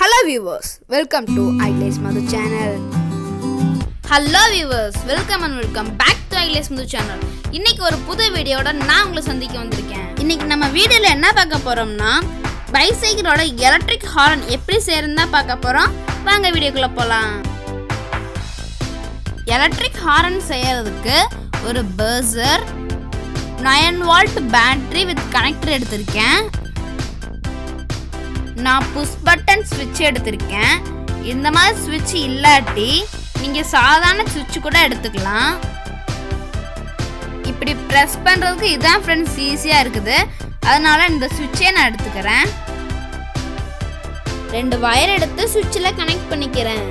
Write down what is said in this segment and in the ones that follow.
Hello viewers, welcome to Agilesh Mathu channel. Hello viewers, welcome back to Agilesh Mathu channel. இன்னைக்கு ஒரு புது வீடியோட நான் உங்களை சந்திக்க வந்திருக்கேன். இன்னைக்கு நம்ம வீடியோல என்ன பார்க்க போறோம்னா பைசைக்கிளோட எலக்ட்ரிக் ஹார்ன் எப்படி செய்யறதுன்னு பார்க்க போறோம். வாங்க வீடியோக்குள்ள போலாம். எலக்ட்ரிக் ஹார்ன் செய்யறதுக்கு ஒரு பர்சர் 9 வோல்ட் பேட்டரி வித் கனெக்டர் எடுத்திருக்கேன். நான் புஷ் பட்டன் ஸ்விட்ச் எடுத்திருக்கேன். இந்த மாதிரி ஸ்விட்ச் இல்லாட்டி நீங்கள் சாதாரண ஸ்விட்ச் கூட எடுத்துக்கலாம். இப்படி ப்ரெஸ் பண்ணுறதுக்கு இதுதான் ஃப்ரெண்ட்ஸ் ஈஸியாக இருக்குது. அதனால் இந்த ஸ்விட்சே நான் எடுத்துக்கிறேன். 2 வயர் எடுத்து ஸ்விட்சில் கனெக்ட் பண்ணிக்கிறேன்.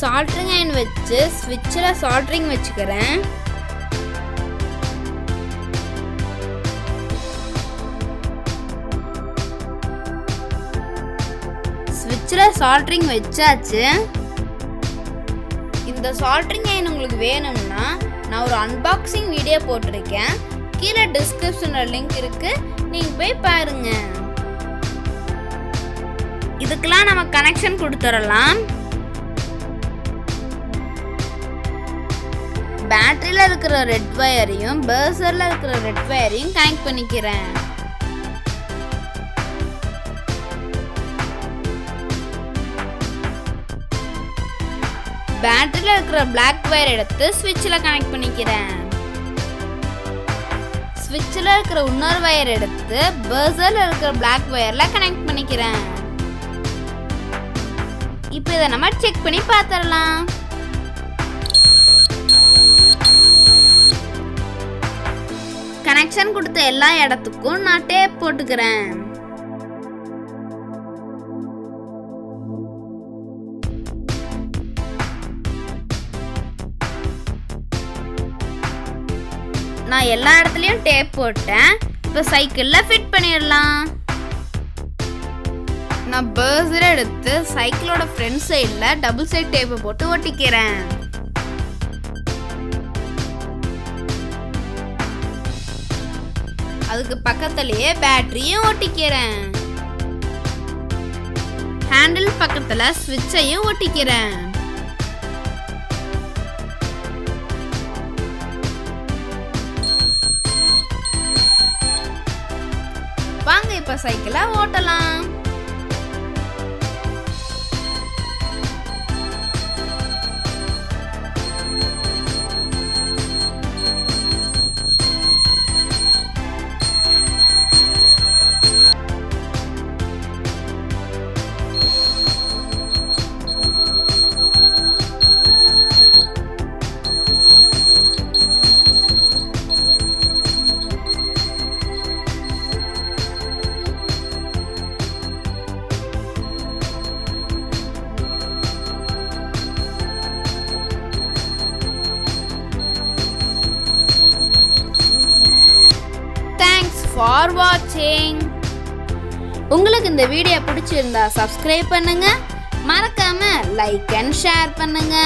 சால்ட்ரிங் அயன் வச்சு ஸ்விட்சில் சால்ட்ரிங் வச்சுக்கிறேன். ஸ்விட்சில் சால்ட்ரிங் வச்சாச்சு. இந்த சால்ட்ரிங் அயன் உங்களுக்கு வேணும்னா நான் ஒரு அன்பாக்சிங் வீடியோ போட்டிருக்கேன். கீழே டிஸ்கிரிப்ஷனில் லிங்க் இருக்கு, நீங்கள் போய் பாருங்க. இதுக்கெல்லாம் நம்ம கனெக்ஷன் கொடுத்துடலாம். பேட்டரியில் இருக்கிற ரெட் வயரையும் பர்சரில் இருக்கிற ரெட் வயரையும் கனெக்ட் பண்ணிக்கிறேன். பேட்டரியில் இருக்கிற பிளாக் வயர் எடுத்து ஸ்விட்சில் கனெக்ட் பண்ணிக்கிறேன். ஸ்விட்சில் இருக்கிற இன்னொரு வயர் எடுத்து பர்சரில் இருக்கிற பிளாக் வயரில் கனெக்ட் பண்ணிக்கிறேன். இப்போ இதை நம்ம செக் பண்ணி பார்த்துடலாம். கனெக்ஷன் கொடுத்த எல்லா இடத்துக்கும் நான் டேப் போட்டுக்கிறேன். நான் எல்லா இடத்துலையும் டேப் போட்டேன். இப்போ சைக்கிளில் ஃபிட் பண்ணிடலாம். நான் பர்சரை எடுத்து சைக்கிளோட ஃப்ரண்ட் சைடில் டபுள் சைட் டேப்பை போட்டு ஒட்டிக்கிறேன். அதுக்கு பக்கத்துலயே பேட்டரியும் ஒட்டிக்கிறேன். ஹேண்டில் பக்கத்துல ஸ்விட்சையும் ஒட்டிக்கிறேன். வாங்க இப்ப சைக்கிளை ஓட்டலாம். For watching. உங்களுக்கு இந்த வீடியோ பிடிச்சிருந்தா சப்ஸ்கிரைப் பண்ணுங்க, மறக்காம லைக் அண்ட் ஷேர் பண்ணுங்க.